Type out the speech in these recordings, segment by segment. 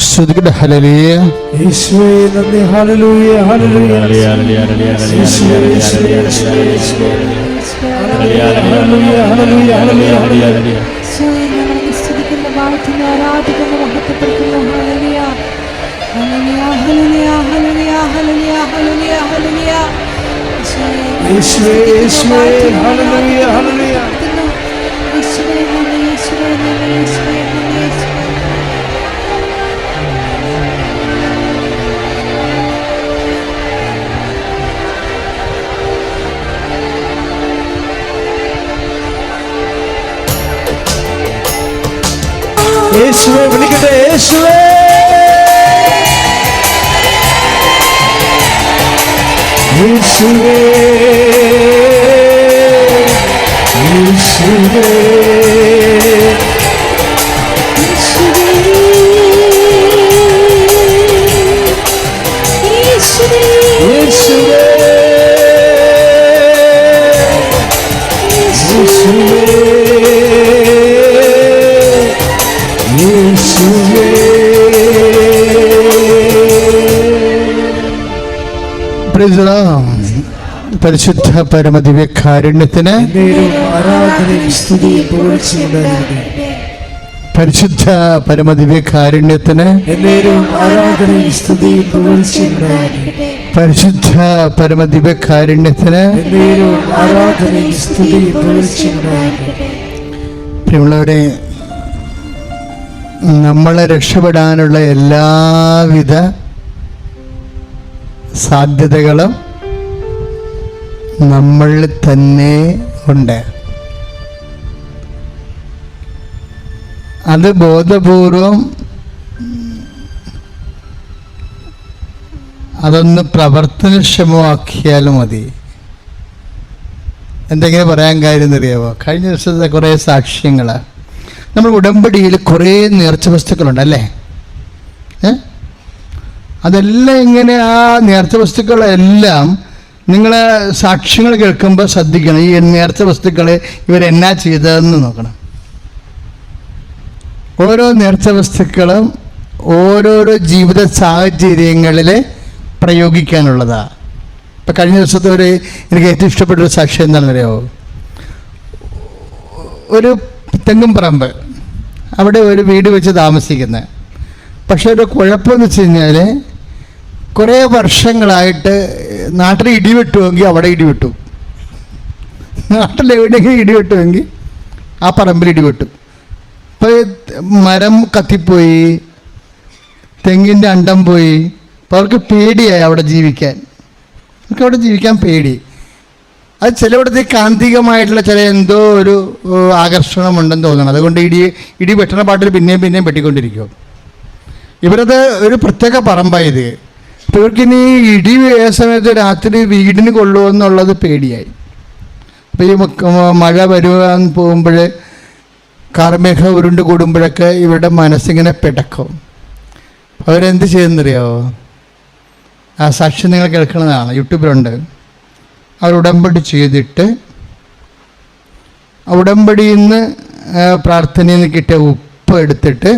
ശ്രുതികട ഹല്ലേലൂയ. യേശുവേ നന്ദി. ഹല്ലേലൂയ ഹല്ലേലൂയ ഹല്ലേലൂയ ഹല്ലേലൂയ ഹല്ലേലൂയ ഹല്ലേലൂയ. സ്തുതിക്കുന്ന വാഴ്ത്തുന്ന ആരാധിക്കുന്ന മഹത്വപ്പെടുത്തുന്ന ഹല്ലേലൂയ ഹല്ലേലൂയ ഹല്ലേലൂയ ഹല്ലേലൂയ ഹല്ലേലൂയ ഹല്ലേലൂയ ഹല്ലേലൂയ. യേശുവേ യേശുവേ ഹല്ലേലൂയ ഹല്ലേലൂയ. യേശുവേ നന്ദി യേശുവേ നന്ദി യേശുവേ നന്ദി യേശുവേ. യേശുവേ വിളിക്കട്ടെ. യേശുവേ യേശുവേ യേശുവേ യേശുവേ പരിശുദ്ധ പരമദിവ്യകാരുണ്യത്തിന് പരിശുദ്ധ പരമദിവ്യകാരുണ്യത്തിന് പരിശുദ്ധ പരമദിവ്യകാരുണ്യത്തിന് പ്രിയമുള്ളവരെ, നമ്മളെ രക്ഷപ്പെടാനുള്ള എല്ലാവിധ സാധ്യതകളും നമ്മളിൽ തന്നെ ഉണ്ട്. അത് ബോധപൂർവം അതൊന്ന് പ്രവർത്തനക്ഷമമാക്കിയാലും മതി. എന്തെങ്കിലും പറയാൻ കാര്യം അറിയാമോ? കഴിഞ്ഞ ദിവസത്തെ കുറേ സാക്ഷ്യങ്ങൾ, നമ്മൾ ഉടമ്പടിയിൽ കുറേ നേർച്ച വസ്തുക്കളുണ്ടല്ലേ? അതെല്ലാം ഇങ്ങനെ ആ നേർച്ച വസ്തുക്കളെല്ലാം നിങ്ങൾ സാക്ഷ്യങ്ങൾ കേൾക്കുമ്പോൾ ശ്രദ്ധിക്കണം. ഈ നേർച്ച വസ്തുക്കളെ ഇവരെന്നാ ചെയ്തതെന്ന് നോക്കണം. ഓരോ നേർച്ച വസ്തുക്കളും ഓരോരോ ജീവിത സാഹചര്യങ്ങളിൽ പ്രയോഗിക്കാനുള്ളതാണ്. ഇപ്പം കഴിഞ്ഞ ദിവസത്തെ എനിക്ക് ഏറ്റവും ഇഷ്ടപ്പെട്ടൊരു സാക്ഷ്യം എന്താണെന്ന് അറിയാമോ? ഒരു തെങ്ങും പറമ്പ്, അവിടെ ഒരു വീട് വെച്ച് താമസിക്കുന്നത്. പക്ഷെ ഒരു കുഴപ്പമെന്ന് വെച്ച് കഴിഞ്ഞാൽ കുറേ വർഷങ്ങളായിട്ട് നാട്ടിൽ ഇടിവെട്ടുമെങ്കിൽ അവിടെ ഇടിവെട്ടും, നാട്ടിലെവിടെയെങ്കിലും ഇടിവെട്ടുമെങ്കിൽ ആ പറമ്പിൽ ഇടിവെട്ടും. ഇപ്പോൾ മരം കത്തിപ്പോയി, തെങ്ങിൻ്റെ അണ്ടം പോയി. അപ്പോൾ അവർക്ക് പേടിയായി അവിടെ ജീവിക്കാൻ. അവർക്ക് അവിടെ ജീവിക്കാൻ പേടി. അത് ചിലയിടത്ത് കാന്തികമായിട്ടുള്ള ചില എന്തോ ഒരു ആകർഷണമുണ്ടെന്ന് തോന്നണം. അതുകൊണ്ട് ഇടി വെട്ടണ പാട്ടിൽ പിന്നെയും പിന്നെയും വെട്ടിക്കൊണ്ടിരിക്കും. ഇവരത് ഒരു പ്രത്യേക പറമ്പായത്. അപ്പോൾ ഇവർക്കിനി ഇടി സമയത്ത് രാത്രി വീടിന് കൊള്ളുമെന്നുള്ളത് പേടിയായി. അപ്പോൾ ഈ മഴ വരുവാൻ പോകുമ്പോൾ കാർമേഘം ഉരുണ്ട് കൂടുമ്പോഴൊക്കെ ഇവരുടെ മനസ്സിങ്ങനെ പിടക്കും. അവരെന്ത് ചെയ്യുന്നറിയാമോ? ആ സാക്ഷ്യം നിങ്ങൾ കേൾക്കുന്നതാണ്, യൂട്യൂബിലുണ്ട്. അവർ ഉടമ്പടി ചെയ്തിട്ട് ഉടമ്പടിയിൽ നിന്ന് പ്രാർത്ഥനയിൽ നിന്ന് കിട്ടിയ ഉപ്പ് എടുത്തിട്ട്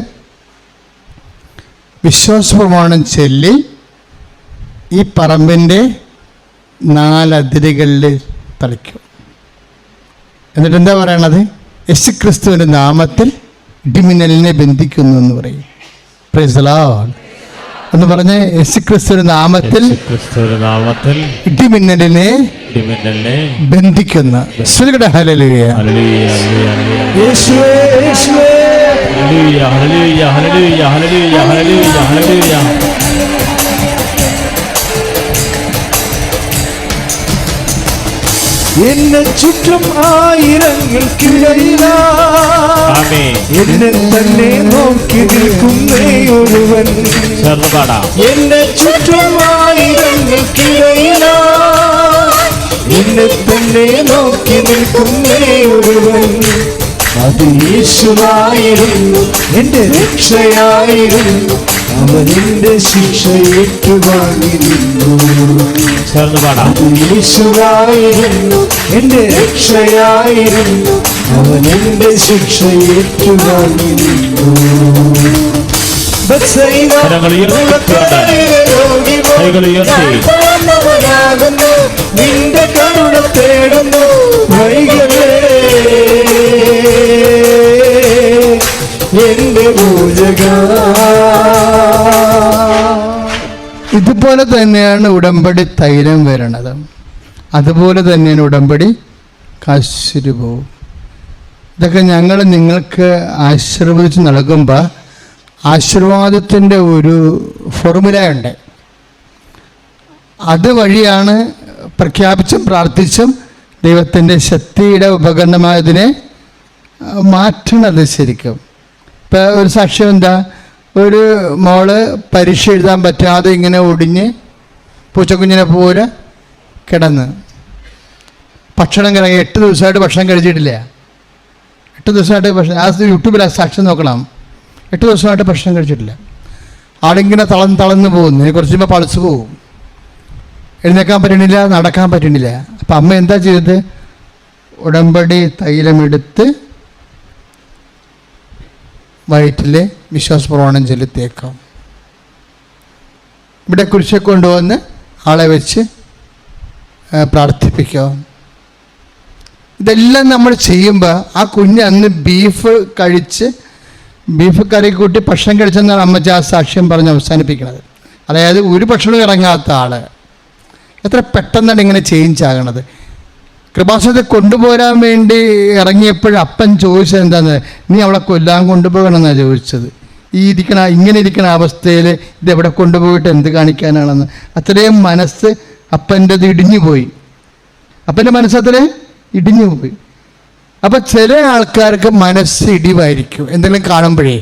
വിശ്വാസപ്രമാണം ചൊല്ലി ഈ പറമ്പിൻ്റെ 4 അതിരുകളിൽ തളിക്കും. എന്നിട്ട് എന്താ പറയണത്? യേശുക്രിസ്തുവിൻ്റെ നാമത്തിൽ ഇടിമിന്നലിനെ ബന്ധിക്കുന്നു എന്ന് പറയും. പ്രൈസ് ദി ലോർഡ് എന്ന് പറഞ്ഞ് യേശുക്രിസ്തുവിന്റെ നാമത്തിൽ ഇടിമിന്നലിനെ ബന്ധിക്കുന്ന ഹല്ലേലൂയ യേശുവേ യേശുവേ ഹല്ലേലൂയ ഹല്ലേലൂയ ഹല്ലേലൂയ ഹല്ലേലൂയ ഹല്ലേലൂയ. എന്നെ ചുറ്റും ആയിരങ്ങൾക്കിടയിലാ എന്നെ തന്നെ നോക്കി നിൽക്കുന്നേ ഒരുവൻ. എന്നെ ചുറ്റും ആയിരങ്ങൾക്കിടയിലാ എന്നെ തന്നെ നോക്കി നിൽക്കുന്നേ ഒരുവൻ. അത് യേശുവായിരുന്നു, എന്റെ രക്ഷയായിരുന്നു. അവൻ എന്റെ ശിക്ഷ ഏറ്റുവാങ്ങിയിരുന്നു. യേശുവായിരുന്നു, എന്റെ രക്ഷയായിരുന്നു. അവൻ എന്റെ ശിക്ഷ ഏറ്റുവാങ്ങിയിരുന്നു. കരങ്ങൾ ഉയർത്തിക്കൊണ്ട് കൈകൾ ഉയർത്തി നിന്റെ കരുണ തേടുന്നു വൈകലേ എന്റെ പൂജക. ഇതുപോലെ തന്നെയാണ് ഉടമ്പടി തൈലം വരണത്. അതുപോലെ തന്നെയാണ് ഉടമ്പടി കാശുരൂപവും. ഇതൊക്കെ ഞങ്ങൾ നിങ്ങൾക്ക് ആശീർവദിച്ച് നൽകുമ്പോൾ ആശീർവാദത്തിൻ്റെ ഒരു ഫോർമുല ഉണ്ട്. അതുവഴിയാണ് പ്രഖ്യാപിച്ചും പ്രാർത്ഥിച്ചും ദൈവത്തിൻ്റെ ശക്തിയുടെ ഉപകരണമായതിനെ മാറ്റണത്. ശരിക്കും ഇപ്പം ഒരു സാക്ഷ്യം എന്താ, ഒരു മോള് പരീക്ഷ എഴുതാൻ പറ്റാതെ ഇങ്ങനെ ഒടിഞ്ഞ് പൂച്ചക്കുഞ്ഞിനെ പോലെ കിടന്ന് ഭക്ഷണം കഴി 8 ദിവസമായിട്ട് ഭക്ഷണം കഴിച്ചിട്ടില്ല. 8 ദിവസമായിട്ട് ഭക്ഷണം, ആ യൂട്യൂബിൽ ആ സാക്ഷ്യം നോക്കണം. 8 ദിവസമായിട്ട് ഭക്ഷണം കഴിച്ചിട്ടില്ല. ആളിങ്ങനെ തളർന്ന് പോകുന്നു. കുറച്ച് കഴിയുമ്പോൾ പൾസ് പോകും, എഴുന്നേക്കാൻ പറ്റണില്ല, നടക്കാൻ പറ്റണില്ല. അപ്പം അമ്മ എന്താ ചെയ്തത്? ഉടമ്പടി തൈലമെടുത്ത് വയറ്റിൽ വിശ്വാസപ്രമാണം ചൊല്ലി തേക്കാം. ഇവിടെ കുരിശെ കൊണ്ടുവന്ന് ആളെ വെച്ച് പ്രാർത്ഥിപ്പിക്കാം. ഇതെല്ലാം നമ്മൾ ചെയ്യുമ്പോൾ ആ കുഞ്ഞ് അന്ന് ബീഫ് കറി കൂട്ടി ഭക്ഷണം കഴിച്ചെന്നാണ് അമ്മച്ചി ആ സാക്ഷ്യം പറഞ്ഞ് അവസാനിപ്പിക്കുന്നത്. അതായത് ഒരു ഭക്ഷണം ഇറങ്ങാത്ത ആൾ എത്ര പെട്ടെന്നാണ് ഇങ്ങനെ ചേഞ്ച് ആകണത്. കൃപാസനത്തെ കൊണ്ടുപോരാൻ വേണ്ടി ഇറങ്ങിയപ്പോഴും അപ്പൻ ചോദിച്ചത് എന്താണെന്ന്, നീ അവളെ കൊല്ലാൻ കൊണ്ടുപോകണമെന്നാണ് ചോദിച്ചത്. ഇങ്ങനെ ഇരിക്കണ അവസ്ഥയിൽ ഇതെവിടെ കൊണ്ടുപോയിട്ട് എന്ത് കാണിക്കാനാണെന്ന്. അത്രയും മനസ്സ് അപ്പൻ്റെത് ഇടിഞ്ഞുപോയി. അപ്പൻ്റെ മനസ്സത്രേ ഇടിഞ്ഞുപോയി. അപ്പം ചില ആൾക്കാർക്ക് മനസ്സ് ഇടിവായിരിക്കും എന്തെങ്കിലും കാണുമ്പോഴേ.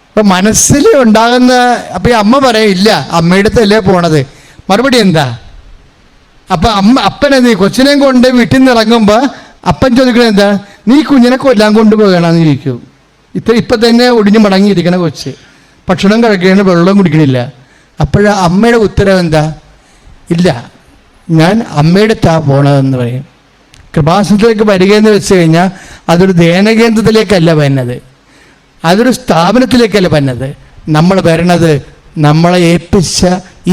അപ്പം മനസ്സിൽ ഉണ്ടാകുന്ന, അപ്പം ഈ അമ്മ പറയില്ല അമ്മയുടെ അടുത്തല്ലേ പോണത്, മറുപടി എന്താ? അപ്പം അപ്പനെന്ത് കൊച്ചിനെയും കൊണ്ട് വീട്ടിൽ നിന്ന് ഇറങ്ങുമ്പോൾ അപ്പൻ ചോദിക്കണത് എന്താ, നീ കുഞ്ഞിനെ കൊല്ലാൻ കൊണ്ടുപോകണമെന്ന് ചോദിക്കും. ഇപ്പം തന്നെ ഒടിഞ്ഞ് മടങ്ങിയിരിക്കണ കൊച്ച് ഭക്ഷണം കഴിക്കണ, വെള്ളം കുടിക്കണില്ല. അപ്പോഴാ അമ്മയുടെ ഉത്തരവ് എന്താ? ഇല്ല, ഞാൻ അമ്മയുടെ അടുത്താ പോണതെന്ന് പറയും. കൃപാസനത്തിലേക്ക് വരികയെന്ന് വെച്ച് കഴിഞ്ഞാൽ അതൊരു ധ്യാനകേന്ദ്രത്തിലേക്കല്ല വരുന്നത്, അതൊരു സ്ഥാപനത്തിലേക്കല്ല വരുന്നത്. നമ്മൾ വരണത് നമ്മളെ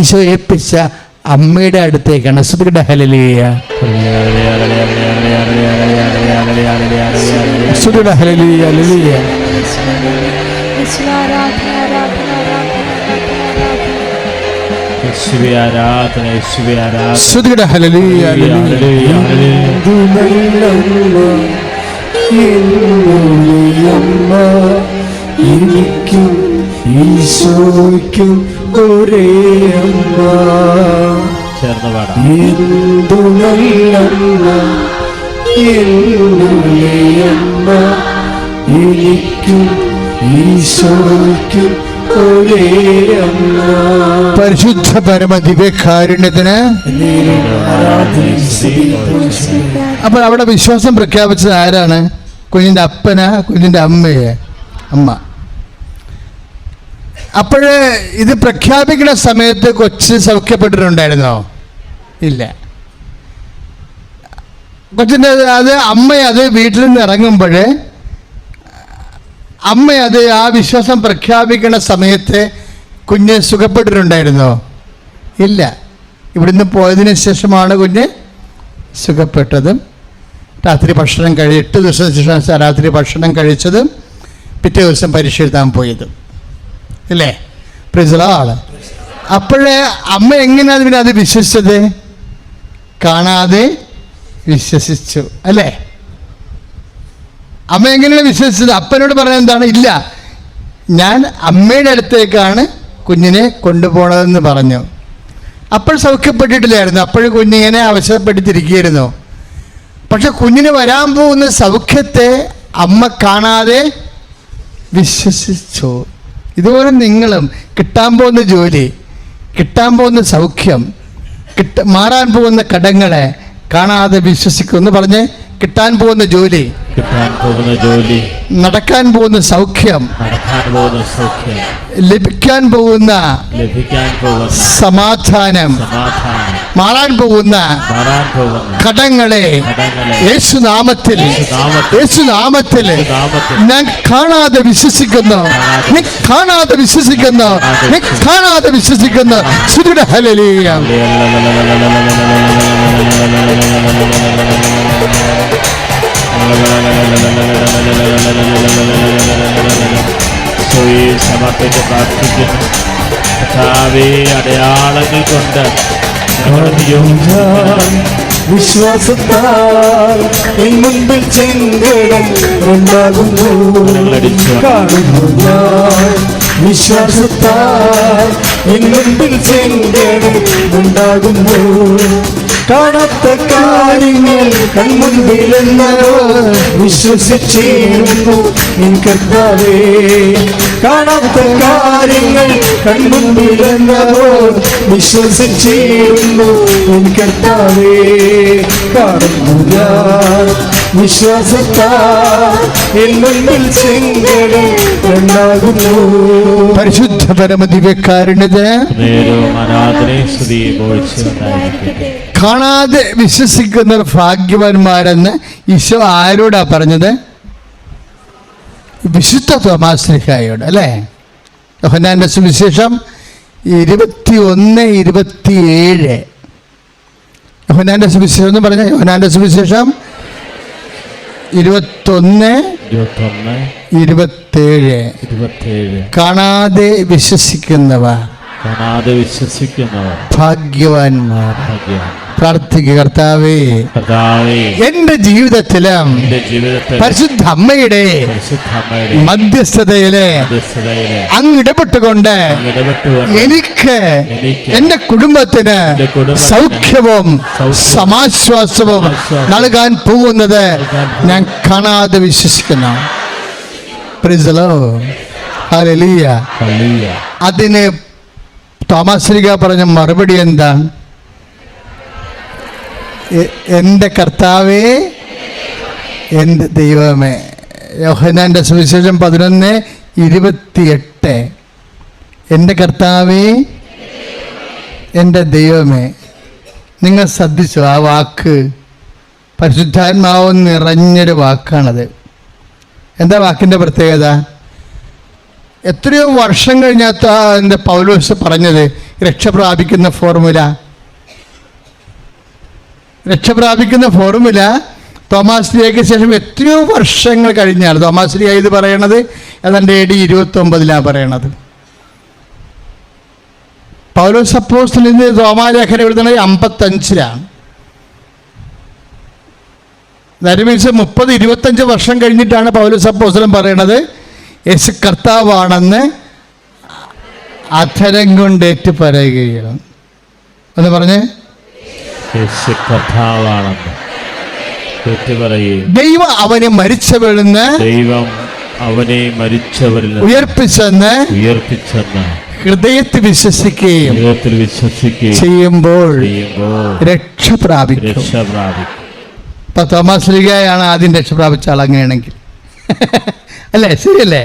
ഈശോ ഏൽപ്പിച്ച അമ്മയുടെ അടുത്തേക്കാണ്. സുധിയുടെ ഹല്ലേലൂയ, സുധിയുടെ ഹല്ലേലൂയ, ഹല്ലേലൂയ. സുധിയുടെ ഹല്ലേലൂയ, ഹല്ലേലൂയ. എനിക്കും ഈശോയ്ക്കും ഒരേ അമ്മ, ചേർന്ന് പാടാം. എന്തു നല്ലമ്മ, അമ്മ, എനിക്കും ഈശോയ്ക്കും ഒരേ അമ്മ. പരിശുദ്ധ പരമദിവ്യകാരുണ്യത്തിന്. അപ്പോൾ അവിടെ വിശ്വാസം പ്രഖ്യാപിച്ചത് ആരാണ്? കുഞ്ഞിൻ്റെ അപ്പനാ, കുഞ്ഞിൻ്റെ അമ്മയെ? അമ്മ. അപ്പോഴ് ഇത് പ്രഖ്യാപിക്കുന്ന സമയത്ത് കൊച്ച് സൗഖ്യപ്പെട്ടിട്ടുണ്ടായിരുന്നോ? ഇല്ല. കൊച്ചിൻ്റെ അമ്മയത് വീട്ടിൽ നിന്ന് ഇറങ്ങുമ്പോൾ അമ്മയത് ആ വിശ്വാസം പ്രഖ്യാപിക്കുന്ന സമയത്ത് കുഞ്ഞ് സുഖപ്പെട്ടിട്ടുണ്ടായിരുന്നോ? ഇല്ല. ഇവിടുന്ന് പോയതിന് ശേഷമാണ് കുഞ്ഞ് സുഖപ്പെട്ടതും രാത്രി ഭക്ഷണം 8 ദിവസത്തിന് ശേഷം രാത്രി ഭക്ഷണം കഴിച്ചതും പിറ്റേ ദിവസം പരീക്ഷ എഴുതാൻ പോയതും. ഇല്ലേ? പ്രൈസ് ആള്. അപ്പോഴേ അമ്മ എങ്ങനെയാണ് പിന്നെ അത് വിശ്വസിച്ചത്? കാണാതെ വിശ്വസിച്ചു, അല്ലേ? അമ്മ എങ്ങനെയാണ് വിശ്വസിച്ചത്? അപ്പനോട് പറഞ്ഞത് എന്താണ്? ഇല്ല, ഞാൻ അമ്മയുടെ അടുത്തേക്കാണ് കുഞ്ഞിനെ കൊണ്ടുപോകണതെന്ന് പറഞ്ഞു. അപ്പോൾ സൗഖ്യപ്പെട്ടിട്ടില്ലായിരുന്നു. അപ്പോഴും കുഞ്ഞിങ്ങനെ അവസരപ്പെടുത്തിരിക്കുകയായിരുന്നു. പക്ഷെ കുഞ്ഞിന് വരാൻ പോകുന്ന സൗഖ്യത്തെ അമ്മ കാണാതെ വിശ്വസിച്ചു. ഇതുപോലെ നിങ്ങളും കിട്ടാൻ പോകുന്ന ജോലി, കിട്ടാൻ പോകുന്ന സൗഖ്യം, മാറാൻ പോകുന്ന കടങ്ങളെ കാണാതെ വിശ്വസിക്കുമെന്ന് പറഞ്ഞ്, കിട്ടാൻ പോകുന്ന ജോലി, നടക്കാൻ പോകുന്ന സൗഖ്യം, ലഭിക്കാൻ പോകുന്ന സമാധാനം മാറാൻ പോകുന്ന കടങ്ങളെ യേശുനാമത്തിൽ ഞാൻ കാണാതെ വിശ്വസിക്കുന്നു. നീ കാണാതെ വിശ്വസിക്കുന്നു. നീ കാണാതെ വിശ്വസിക്കുന്നു. ശ്രുതിയുടെ ഹല്ലേലൂയ. സമർപ്പിച്ച് പ്രാർത്ഥിക്കുന്നു. അടയാളങ്ങൾ കൊണ്ട് വിശ്വാസത്താൽ എൻ മുൻപിൽ ചെങ്കടൽ ഉണ്ടാകുന്നു. കാണുന്നു ഞാൻ വിശ്വാസത്താൽ എൻ മുൻപിൽ ചെങ്കടൽ ഉണ്ടാകുന്നു. കാണാത്ത കാര്യങ്ങൾ കൺമുൻപിലെന്നോ വിശ്വസിച്ചിരുന്നു എൻ കർത്താവേ. കാണാത്ത കാര്യങ്ങൾ കൺമുൻപിലെന്നോ വിശ്വസിച്ചിരുന്നു എൻ കർത്താവേ. കാണുന്നു ഞാൻ വിശ്വാസത്താൽ എൻ മുൻപിൽ ചെങ്കടൽ ഉണ്ടാകുന്നു. പരിശുദ്ധ പരമദിവ്യകാരുണ്യത്തിന് കാണാതെ വിശ്വസിക്കുന്നവർ ഭാഗ്യവാന്മാരെന്ന് ഈശോ ആരോടാ പറഞ്ഞത്? വിശുദ്ധ തോമാശ്ലീഹായോട് അല്ലേ? യോഹന്നാന്റെ സുവിശേഷം 21:27. യോഹന്നാന്റെ സുവിശേഷം എന്ന് പറഞ്ഞ യോഹന്നാന്റെ സുവിശേഷം 21:27. കാണാതെ വിശ്വസിക്കുന്നവർ ഭാഗ്യവാന്മാർ. പ്രാർത്ഥിക്കുക. കർത്താവേ, എന്റെ ജീവിതത്തിലും പരിശുദ്ധ അമ്മയുടെ മധ്യസ്ഥതയില് അങ്ങ് ഇടപെട്ടുകൊണ്ട് എനിക്ക് എന്റെ കുടുംബത്തിന് സൗഖ്യവും സമാശ്വാസവും നൽകാൻ പോകുന്നത് ഞാൻ കാണാതെ വിശ്വസിക്കുന്നു. Praise the Lord. ഹല്ലേലൂയ. അതിന് തോമാസ് ശ്ലീഹ പറഞ്ഞ മറുപടി എന്താണ്? എൻ്റെ കർത്താവേ, എൻ്റെ ദൈവമേ. യോഹന്നാന്റെ സുവിശേഷം 11:28. എൻ്റെ കർത്താവേ, എൻ്റെ ദൈവമേ. നിങ്ങൾ ശ്രദ്ധിച്ചു ആ വാക്ക്? പരിശുദ്ധാത്മാവ് നിറഞ്ഞൊരു വാക്കാണത്. എന്താ വാക്കിൻ്റെ പ്രത്യേകത? എത്രയോ വർഷം കഴിഞ്ഞാത്ത എൻ്റെ പൗലോസ് പറഞ്ഞത് രക്ഷ പ്രാപിക്കുന്ന ഫോർമുല തോമാസ് ശ്ലീഹയ്ക്ക് ശേഷം എത്രയോ വർഷങ്ങൾ കഴിഞ്ഞാണ് തോമാസ് ശ്ലീഹ ഇത് പറയണത്. ഏതാണ്ട് AD 29 പറയണത്. പൗലോസ് അപ്പോസ്തലൻ റോമാലേഖനം എഴുതുന്നത് 55. ദാറ്റ് മീൻസ് 30-25 വർഷം കഴിഞ്ഞിട്ടാണ് പൗലോസ് അപ്പോസ്തലൻ പറയണത് യേശു കർത്താവാണെന്ന് അധരം കൊണ്ടേറ്റ് പറയുകയാണ്. എന്ന് പറഞ്ഞ് ദൈവം അവനെ മരിച്ചവരിൽ ഉയർപ്പിച്ചെന്ന് ഹൃദയത്തിൽ വിശ്വസിക്കുകയും ചെയ്യുമ്പോൾ രക്ഷ പ്രാപിക്കും. ഇപ്പൊ തോമാസ് ശ്ലീഹയാണ് ആദ്യം രക്ഷ പ്രാപിച്ച ആൾ. അങ്ങനെയാണെങ്കിൽ അല്ലേ? ശരിയല്ലേ?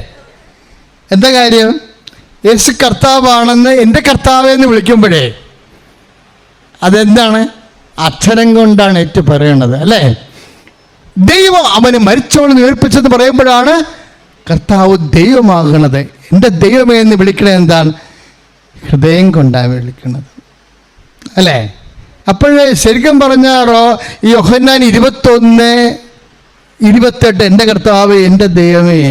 എന്താ കാര്യം? യേശു കർത്താവാണെന്ന് എൻ്റെ കർത്താവെന്ന് വിളിക്കുമ്പോഴേ അതെന്താണ്? അക്ഷരം കൊണ്ടാണ് ഏറ്റു പറയണത് അല്ലേ? ദൈവം അവന് മരിച്ചവനെ ഉയർപ്പിച്ചെന്ന് പറയുമ്പോഴാണ് കർത്താവ് ദൈവമാകണത്. എൻ്റെ ദൈവമേ എന്ന് വിളിക്കണത് എന്താണ്? ഹൃദയം കൊണ്ടാണ് വിളിക്കുന്നത് അല്ലേ? അപ്പോഴേ ശരിക്കും പറഞ്ഞാറോ ഈ യോഹന്നാൻ 21:28 എൻ്റെ കർത്താവ് എൻ്റെ ദൈവമേ.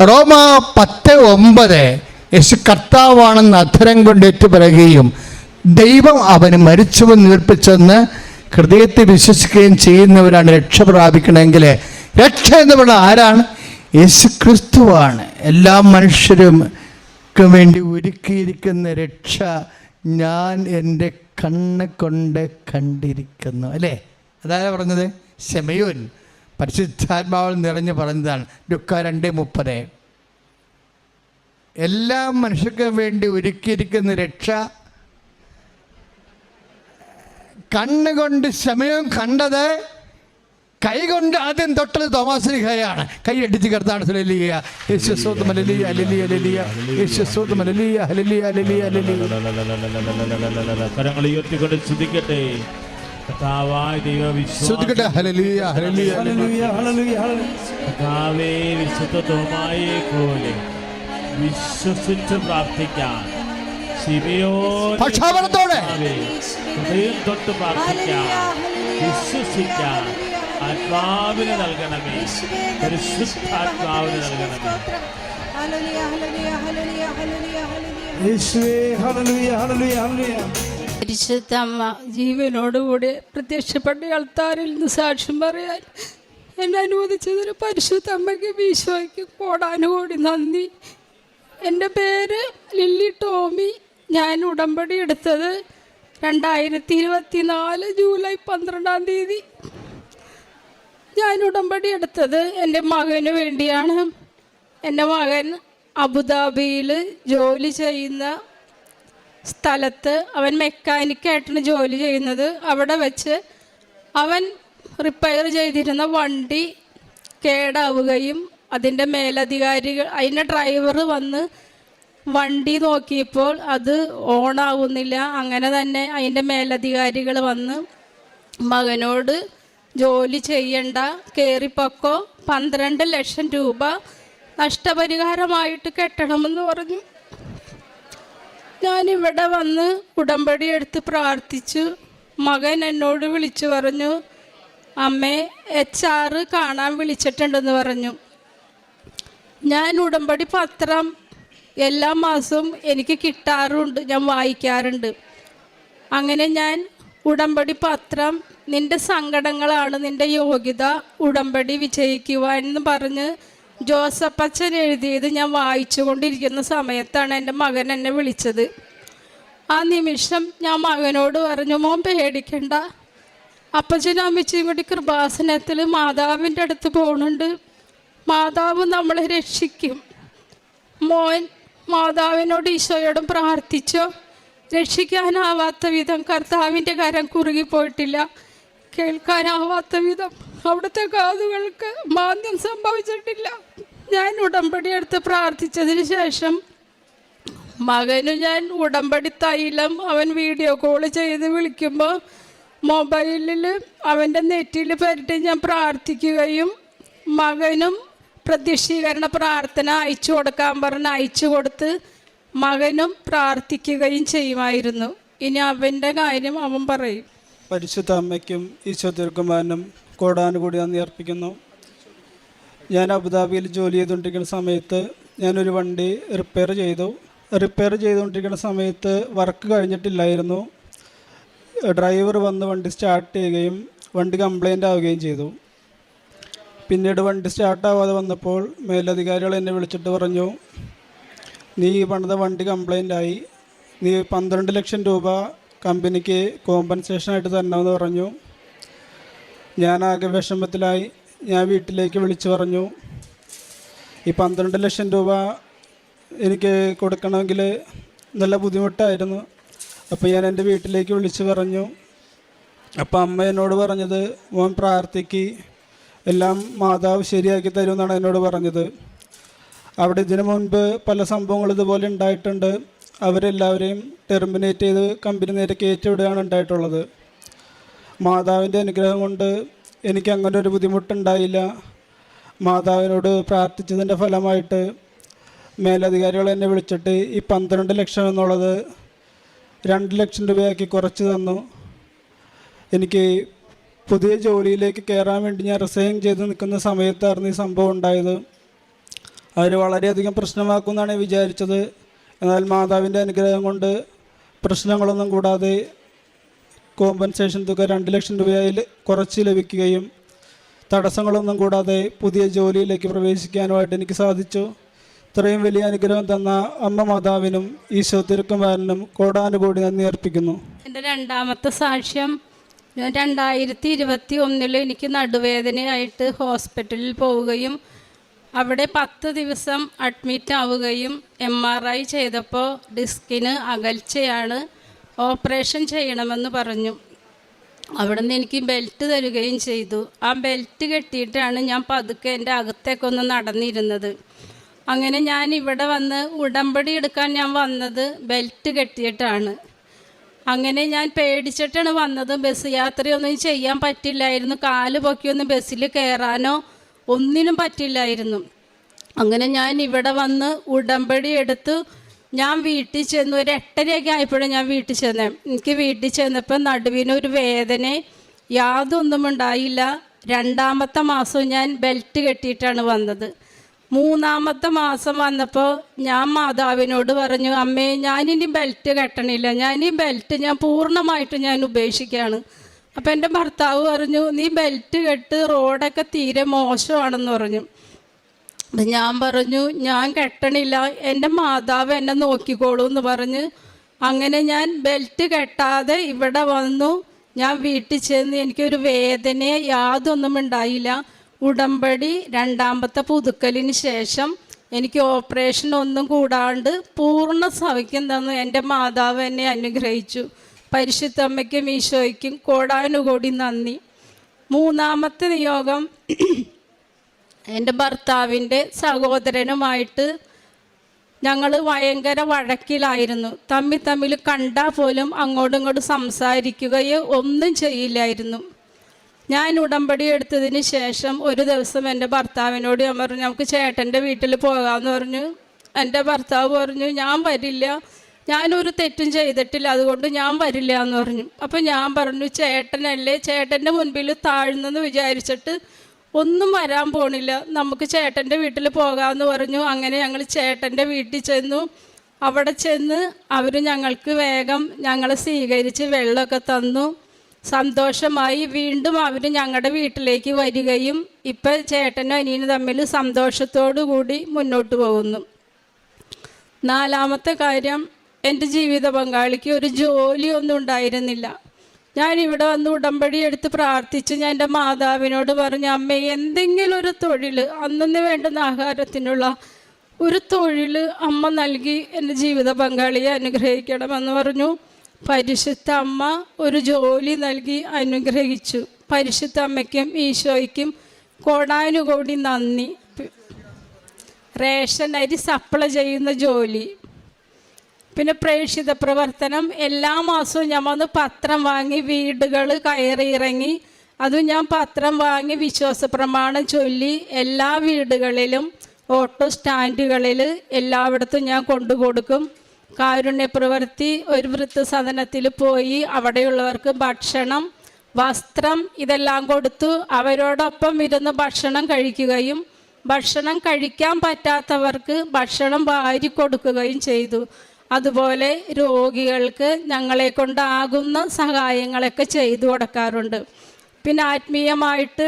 റോമ 10:9 യേശു കർത്താവാണെന്ന് അധരം കൊണ്ട് ഏറ്റുപറയുകയും ദൈവം അവന് മരിച്ചവൻ ഉയർപ്പിച്ചെന്ന് ഹൃദയത്തെ വിശ്വസിക്കുകയും ചെയ്യുന്നവരാണ് രക്ഷ പ്രാപിക്കണമെങ്കിൽ. രക്ഷ എന്ന് പറയുന്നത് ആരാണ്? യേശു ക്രിസ്തുവാണ്. എല്ലാ മനുഷ്യർക്കും വേണ്ടി ഒരുക്കിയിരിക്കുന്ന രക്ഷ ഞാൻ എൻ്റെ കണ്ണ് കൊണ്ട് കണ്ടിരിക്കുന്നു അല്ലേ? അതായത് പറഞ്ഞത് ശമയോൻ പരിശുദ്ധാത്മാവിൽ നിറഞ്ഞ് പറഞ്ഞതാണ്. ലൂക്കാ 2:30. എല്ലാ മനുഷ്യർക്കും വേണ്ടി ഒരുക്കിയിരിക്കുന്ന രക്ഷ കണ്ണുകൊണ്ട് ശമയോൻ കണ്ടത് കൈ കൊണ്ട് ആദ്യം തൊട്ടത് തോമാശ്ലീഹയാണ്. കൈ അടിച്ച് കിടത്താണ്. ഹല്ലേലൂയ യേശു സ്തോത്രം, ഹല്ലേലൂയ ഹല്ലേലൂയ ഹല്ലേലൂയ യേശു സ്തോത്രം, ഹല്ലേലൂയ ഹല്ലേലൂയ ഹല്ലേലൂയ ഹല്ലേലൂയ. കരങ്ങൾ ഉയർത്തിക്കൊണ്ട് സ്തുതിക്കട്ടെ. കർത്താവായ ദൈവവിശ്വാസം, സ്തുതിക്കട്ടെ. ഹല്ലേലൂയ ഹല്ലേലൂയ ഹല്ലേലൂയ ഹല്ലേലൂയ ഹല്ലേലൂയ. കർത്താവേ, വിശുദ്ധ തോമായെ പോലെ വിശ്വസിച്ച് പ്രാർത്ഥിക്കാൻ, ശിവയോൻ പക്ഷാപനത്തോടെ ഹൃദയം തൊട്ട് പ്രാർത്ഥിക്കാൻ, വിശ്വസിക്കാൻ ആത്മാവിന് നൽകണമേ, പരിശുദ്ധാത്മാവിന് നൽകണമേ. യേശുവേ ഹല്ലേലൂയ ഹല്ലേലൂയ ഹല്ലേലൂയ. പരിശുദ്ധ അമ്മ ജീവനോടുകൂടി പ്രത്യക്ഷപ്പെട്ട ആൾത്താരിൽ നിന്ന് സാക്ഷ്യം പറയാൻ എന്നെ അനുവദിച്ചതിന് പരിശുദ്ധ അമ്മയ്ക്ക് ഈശോയ്ക്ക് കോടാനുകൂടി നന്ദി. എൻ്റെ പേര് ലില്ലി ടോമി. ഞാൻ ഉടമ്പടി എടുത്തത് 2024 ജൂലൈ 12 ഞാൻ ഉടമ്പടി എടുത്തത് എൻ്റെ മകന് വേണ്ടിയാണ്. എൻ്റെ മകൻ അബുദാബിയിൽ ജോലി ചെയ്യുന്ന സ്ഥലത്ത് അവൻ മെക്കാനിക്കായിട്ടാണ് ജോലി ചെയ്യുന്നത്. അവിടെ വെച്ച് അവൻ റിപ്പയർ ചെയ്തിരുന്ന വണ്ടി കേടാവുകയും അതിൻ്റെ മേലധികാരികൾ, അതിൻ്റെ ഡ്രൈവർ വന്ന് വണ്ടി നോക്കിയപ്പോൾ അത് ഓണാവുന്നില്ല. അങ്ങനെ തന്നെ അതിൻ്റെ മേലധികാരികൾ വന്ന് മകനോട് ജോലി ചെയ്യണ്ട, കയറിപ്പൊക്കോ, 12 ലക്ഷം രൂപ നഷ്ടപരിഹാരമായിട്ട് കെട്ടണമെന്ന് പറഞ്ഞു. ഞാനിവിടെ വന്ന് ഉടമ്പടി എടുത്ത് പ്രാർത്ഥിച്ചു. മകൻ എന്നോട് വിളിച്ചു പറഞ്ഞു, അമ്മേ HR കാണാൻ വിളിച്ചിട്ടുണ്ടെന്ന് പറഞ്ഞു. ഞാൻ ഉടമ്പടി പത്രം എല്ലാ മാസവും എനിക്ക് കിട്ടാറുണ്ട്, ഞാൻ വായിക്കാറുണ്ട്. അങ്ങനെ ഞാൻ ഉടമ്പടി പത്രം, നിൻ്റെ സങ്കടങ്ങളാണ് നിൻ്റെ യോഗ്യത, ഉടമ്പടി വിജയിക്കുവാൻ എന്ന് പറഞ്ഞ് ജോസഫ് അച്ഛൻ എഴുതിയത് ഞാൻ വായിച്ചു കൊണ്ടിരിക്കുന്ന സമയത്താണ് എൻ്റെ മകൻ എന്നെ വിളിച്ചത്. ആ നിമിഷം ഞാൻ മകനോട് പറഞ്ഞു, മോൻ പേടിക്കണ്ട, അപ്പച്ചനും അമ്മച്ചിയും കൂടി കൃപാസനത്തിൽ മാതാവിൻ്റെ അടുത്ത് പോകുന്നുണ്ട്, മാതാവ് നമ്മളെ രക്ഷിക്കും. മോൻ മാതാവിനോട് ഈശോയോടും പ്രാർത്ഥിച്ചോ. രക്ഷിക്കാനാവാത്ത വിധം കർത്താവിൻ്റെ കരം കുറുകിപ്പോയിട്ടില്ല, കേൾക്കാനാവാത്ത വിധം അവിടുത്തെ കാതുകൾക്ക് മാന്ദ്യം സംഭവിച്ചിട്ടില്ല. ഞാൻ ഉടമ്പടി എടുത്ത് പ്രാർത്ഥിച്ചതിന് ശേഷം മകന് ഞാൻ ഉടമ്പടി തൈലം അവൻ വീഡിയോ കോൾ ചെയ്ത് വിളിക്കുമ്പോൾ മൊബൈലിൽ അവൻ്റെ നെറ്റിൽ പറ്റി ഞാൻ പ്രാർത്ഥിക്കുകയും മകനും പ്രത്യക്ഷീകരണ പ്രാർത്ഥന അയച്ചു കൊടുക്കാൻ പറഞ്ഞ് അയച്ചു കൊടുത്ത് മകനും പ്രാർത്ഥിക്കുകയും ചെയ്യുമായിരുന്നു. ഇനി അവൻ്റെ കാര്യം അവൻ പറയും. പരിശുദ്ധ അമ്മയ്ക്കും ഈശോ തിരുക്കുമാരനും കോടാനുകൂടി നന്ദി അർപ്പിക്കുന്നു. ഞാൻ അബുദാബിയിൽ ജോലി ചെയ്തുകൊണ്ടിരിക്കുന്ന സമയത്ത് ഞാനൊരു വണ്ടി റിപ്പയർ ചെയ്തുകൊണ്ടിരിക്കുന്ന സമയത്ത് വർക്ക് കഴിഞ്ഞിട്ടില്ലായിരുന്നു. ഡ്രൈവർ വന്ന് വണ്ടി സ്റ്റാർട്ട് ചെയ്യുകയും വണ്ടി കംപ്ലൈൻ്റ് ആവുകയും ചെയ്തു. പിന്നീട് വണ്ടി സ്റ്റാർട്ടാവാതെ വന്നപ്പോൾ മേലധികാരികൾ എന്നെ വിളിച്ചിട്ട് പറഞ്ഞു, നീ പണിത വണ്ടി കംപ്ലൈൻ്റായി, നീ 12 ലക്ഷം രൂപ കമ്പനിക്ക് കോമ്പൻസേഷനായിട്ട് തരണമെന്ന് പറഞ്ഞു. ഞാനാകെ വിഷമത്തിലായി. ഞാൻ വീട്ടിലേക്ക് വിളിച്ചു പറഞ്ഞു, ഈ 12 ലക്ഷം രൂപ എനിക്ക് കൊടുക്കണമെങ്കിൽ നല്ല ബുദ്ധിമുട്ടായിരുന്നു. അപ്പോൾ ഞാൻ എൻ്റെ വീട്ടിലേക്ക് വിളിച്ചു പറഞ്ഞു. അപ്പോൾ അമ്മ എന്നോട് പറഞ്ഞത്, മോൻ പ്രാർത്ഥിക്ക്, എല്ലാം മാതാവ് ശരിയാക്കി തരുമെന്നാണ് എന്നോട് പറഞ്ഞത്. അവിടെ ഇതിനു മുൻപ് പല സംഭവങ്ങൾ ഇതുപോലെ ഉണ്ടായിട്ടുണ്ട്. അവരെല്ലാവരെയും ടെർമിനേറ്റ് ചെയ്ത് കമ്പനി നേരെ കയറ്റിവിടുകയാണ് ഉണ്ടായിട്ടുള്ളത്. മാതാവിൻ്റെ അനുഗ്രഹം കൊണ്ട് എനിക്ക് അങ്ങനെ ഒരു ബുദ്ധിമുട്ടുണ്ടായില്ല. മാതാവിനോട് പ്രാർത്ഥിച്ചതിൻ്റെ ഫലമായിട്ട് മേലധികാരികൾ എന്നെ വിളിച്ചിട്ട് ഈ 12 ലക്ഷം എന്നുള്ളത് 2 ലക്ഷം രൂപയാക്കി കുറച്ച് തന്നു. എനിക്ക് പുതിയ ജോലിയിലേക്ക് കയറാൻ വേണ്ടി ഞാൻ റിസൈൻ ചെയ്ത് നിൽക്കുന്ന സമയത്തായിരുന്നു ഈ സംഭവം ഉണ്ടായത്. അവർ വളരെയധികം പ്രശ്നമാക്കുമെന്നാണ് വിചാരിച്ചത്. എന്നാൽ മാതാവിൻ്റെ അനുഗ്രഹം കൊണ്ട് പ്രശ്നങ്ങളൊന്നും കൂടാതെ കോമ്പൻസേഷൻ തുക 2 ലക്ഷം രൂപയിൽ കുറച്ച് ലഭിക്കുകയും തടസ്സങ്ങളൊന്നും കൂടാതെ പുതിയ ജോലിയിലേക്ക് പ്രവേശിക്കാനുമായിട്ട് എനിക്ക് സാധിച്ചു. ഇത്രയും വലിയ അനുഗ്രഹം തന്ന അമ്മ മാതാവിനും ഈശോ തിരുക്കുമാരനും കോടാനുകൂടി നന്ദി അർപ്പിക്കുന്നു. എൻ്റെ രണ്ടാമത്തെ സാക്ഷ്യം, ഞാൻ 2021 എനിക്ക് നടുവേദനയായിട്ട് ഹോസ്പിറ്റലിൽ പോവുകയും അവിടെ 10 ദിവസം അഡ്മിറ്റ് ആവുകയും MRI ചെയ്തപ്പോൾ ഡിസ്കിന് അകൽച്ചയാണ്, ഓപ്പറേഷൻ ചെയ്യണമെന്ന് പറഞ്ഞു. അവിടെ നിന്ന് എനിക്ക് ബെൽറ്റ് തരികയും ചെയ്തു. ആ ബെൽറ്റ് കെട്ടിയിട്ടാണ് ഞാൻ പതുക്കെ എൻ്റെ അകത്തേക്കൊന്ന് നടന്നിരുന്നത്. അങ്ങനെ ഞാൻ ഇവിടെ വന്ന് ഉടമ്പടി എടുക്കാൻ ഞാൻ വന്നത് ബെൽറ്റ് കെട്ടിയിട്ടാണ്. അങ്ങനെ ഞാൻ പേടിച്ചിട്ടാണ് വന്നത്. ബസ് യാത്രയൊന്നും ചെയ്യാൻ പറ്റില്ലായിരുന്നു. കാല് പൊക്കിയൊന്നും ബസ്സിൽ കയറാനോ ഒന്നിനും പറ്റില്ലായിരുന്നു. അങ്ങനെ ഞാൻ ഇവിടെ വന്ന് ഉടമ്പടി എടുത്ത് ഞാൻ വീട്ടിൽ ചെന്നു. ഒരു 8:30 ആയപ്പോഴും ഞാൻ വീട്ടിൽ ചെന്നേ. എനിക്ക് വീട്ടിൽ ചെന്നപ്പോൾ നടുവിനൊരു വേദന, യാതൊന്നും ഉണ്ടായില്ല. 2ാമത്തെ മാസം ഞാൻ ബെൽറ്റ് കെട്ടിയിട്ടാണ് വന്നത്. 3ാമത്തെ മാസം വന്നപ്പോൾ ഞാൻ മാതാവിനോട് പറഞ്ഞു, അമ്മേ ഞാനിനി ബെൽറ്റ് കെട്ടണില്ല, ഞാൻ ഈ ബെൽറ്റ് പൂർണ്ണമായിട്ട് ഞാൻ ഉപേക്ഷിക്കുകയാണ്. അപ്പം എൻ്റെ ഭർത്താവ് പറഞ്ഞു, നീ ബെൽറ്റ് കെട്ട്, റോഡൊക്കെ തീരെ മോശമാണെന്ന് പറഞ്ഞു. അപ്പം ഞാൻ പറഞ്ഞു, ഞാൻ കെട്ടണില്ല, എൻ്റെ മാതാവ് എന്നെ നോക്കിക്കോളൂ എന്ന് പറഞ്ഞ് അങ്ങനെ ഞാൻ ബെൽറ്റ് കെട്ടാതെ ഇവിടെ വന്നു. ഞാൻ വീട്ടിൽ ചെന്ന് എനിക്കൊരു വേദനയെ യാതൊന്നും ഉണ്ടായില്ല. ഉടമ്പടി 2ാമത്തെ പുതുക്കലിന് ശേഷം എനിക്ക് ഓപ്പറേഷൻ ഒന്നും കൂടാണ്ട് പൂർണ്ണ സൗഖ്യം തന്നു എൻ്റെ മാതാവ് എന്നെ അനുഗ്രഹിച്ചു. പരിശുദ്ധ അമ്മയ്ക്കും ഈശോയ്ക്കും കോടാനുകോടി നന്ദി. 3ാമത്തെ നിയോഗം എൻ്റെ ഭർത്താവിൻ്റെ സഹോദരനുമായിട്ട് ഞങ്ങൾ ഭയങ്കര വഴക്കിലായിരുന്നു. തമ്മിൽ കണ്ടാൽ പോലും അങ്ങോട്ടും ഇങ്ങോട്ടും സംസാരിക്കുകയോ ഒന്നും ചെയ്യില്ലായിരുന്നു. ഞാൻ ഉടമ്പടി എടുത്തതിന് ശേഷം ഒരു ദിവസം എൻ്റെ ഭർത്താവിനോട് ഞാൻ പറഞ്ഞു, നമുക്ക് ചേട്ടൻ്റെ വീട്ടിൽ പോകാമെന്ന് പറഞ്ഞു. എൻ്റെ ഭർത്താവ് പറഞ്ഞു, ഞാൻ വരില്ല, ഞാനൊരു തെറ്റും ചെയ്തിട്ടില്ല, അതുകൊണ്ട് ഞാൻ വരില്ല എന്ന് പറഞ്ഞു. അപ്പം ഞാൻ പറഞ്ഞു, ചേട്ടനല്ലേ, ചേട്ടൻ്റെ മുൻപിൽ താഴ്ന്നെന്ന് വിചാരിച്ചിട്ട് ഒന്നും വരാൻ പോണില്ല, നമുക്ക് ചേട്ടൻ്റെ വീട്ടിൽ പോകാമെന്ന് പറഞ്ഞു. അങ്ങനെ ഞങ്ങൾ ചേട്ടൻ്റെ വീട്ടിൽ ചെന്നു. അവിടെ ചെന്ന് അവർ ഞങ്ങൾക്ക് വേഗം ഞങ്ങളെ സ്വീകരിച്ച് വെള്ളമൊക്കെ തന്നു. സന്തോഷമായി. വീണ്ടും അവർ ഞങ്ങളുടെ വീട്ടിലേക്ക് വരികയും ഇപ്പം ചേട്ടനും അനിയനും തമ്മിൽ സന്തോഷത്തോടു കൂടി മുന്നോട്ട് പോകുന്നു. 4ാമത്തെ കാര്യം, എൻ്റെ ജീവിത പങ്കാളിക്ക് ഒരു ജോലിയൊന്നും ഉണ്ടായിരുന്നില്ല. ഞാനിവിടെ വന്ന് ഉടമ്പടി എടുത്ത് പ്രാർത്ഥിച്ച് ഞാൻ എൻ്റെ മാതാവിനോട് പറഞ്ഞു, അമ്മേ എന്തെങ്കിലും ഒരു തൊഴിൽ, അന്നു വേണ്ടുന്ന ആഹാരത്തിനുള്ള ഒരു തൊഴിൽ അമ്മ നൽകി എൻ്റെ ജീവിത പങ്കാളിയെ അനുഗ്രഹിക്കണമെന്ന് പറഞ്ഞു. പരിശുദ്ധ അമ്മ ഒരു ജോലി നൽകി അനുഗ്രഹിച്ചു. പരിശുദ്ധ അമ്മയ്ക്കും ഈശോയ്ക്കും കോടാനുകോടി നന്ദി. റേഷൻ അരി സപ്ലൈ ചെയ്യുന്ന ജോലി, പിന്നെ പ്രേക്ഷിത പ്രവർത്തനം. എല്ലാ മാസവും ഞാൻ വന്ന് പത്രം വാങ്ങി വീടുകൾ കയറി ഇറങ്ങി, അതും ഞാൻ പത്രം വാങ്ങി വിശ്വാസ പ്രമാണം ചൊല്ലി എല്ലാ വീടുകളിലും ഓട്ടോ സ്റ്റാൻഡുകളിൽ എല്ലായിടത്തും ഞാൻ കൊണ്ടുകൊടുക്കും. കാരുണ്യ പ്രവൃത്തി, ഒരു വൃദ്ധസദനത്തിൽ പോയി അവിടെയുള്ളവർക്ക് ഭക്ഷണം, വസ്ത്രം ഇതെല്ലാം കൊടുത്തു. അവരോടൊപ്പം ഇരുന്ന് ഭക്ഷണം കഴിക്കുകയും ഭക്ഷണം കഴിക്കാൻ പറ്റാത്തവർക്ക് ഭക്ഷണം വാരി കൊടുക്കുകയും ചെയ്തു. അതുപോലെ രോഗികൾക്ക് ഞങ്ങളെ കൊണ്ടാകുന്ന സഹായങ്ങളൊക്കെ ചെയ്തു കൊടുക്കാറുണ്ട്. പിന്നെ ആത്മീയമായിട്ട്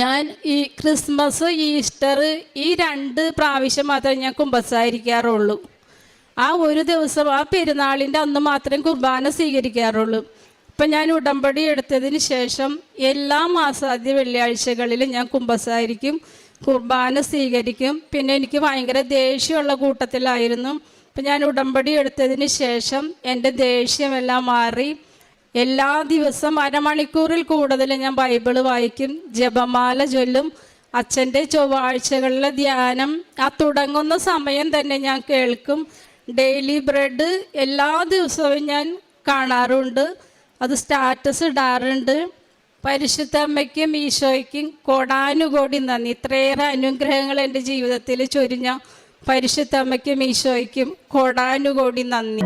ഞാൻ ഈ ക്രിസ്മസ്, ഈസ്റ്റർ ഈ 2 പ്രാവശ്യം മാത്രമേ ഞാൻ കുമ്പസാരിക്കാറുള്ളൂ. ആ ഒരു ദിവസം, ആ പെരുന്നാളിൻ്റെ അന്ന് മാത്രമേ കുർബാന സ്വീകരിക്കാറുള്ളൂ. ഇപ്പം ഞാൻ ഉടമ്പടി എടുത്തതിന് ശേഷം എല്ലാ മാസാദ്യ വെള്ളിയാഴ്ചകളിലും ഞാൻ കുമ്പസാരിക്കും, കുർബാന സ്വീകരിക്കും. പിന്നെ എനിക്ക് ഭയങ്കര ദേഷ്യമുള്ള കൂട്ടത്തിലായിരുന്നു. അപ്പം ഞാൻ ഉടമ്പടി എടുത്തതിന് ശേഷം എൻ്റെ ദേഷ്യമെല്ലാം മാറി. എല്ലാ ദിവസവും അരമണിക്കൂറിൽ കൂടുതൽ ഞാൻ ബൈബിള് വായിക്കും, ജപമാല ചൊല്ലും. അച്ഛൻ്റെ ചൊവ്വാഴ്ചകളിലെ ധ്യാനം ആ തുടങ്ങുന്ന സമയം തന്നെ ഞാൻ കേൾക്കും. ഡെയിലി ബ്രെഡ് എല്ലാ ദിവസവും ഞാൻ കാണാറുണ്ട്, അത് സ്റ്റാറ്റസ് ഇടാറുണ്ട്. പരിശുദ്ധ അമ്മയ്ക്കും ഈശോയ്ക്കും കോടാനുകോടി നന്ദി. ഇത്രയേറെ അനുഗ്രഹങ്ങൾ എൻ്റെ ജീവിതത്തിൽ ചൊരിഞ്ഞ പരിശുദ്ധ അമ്മയ്ക്കും ഈശോയ്ക്കും കോടാനുകോടി നന്ദി.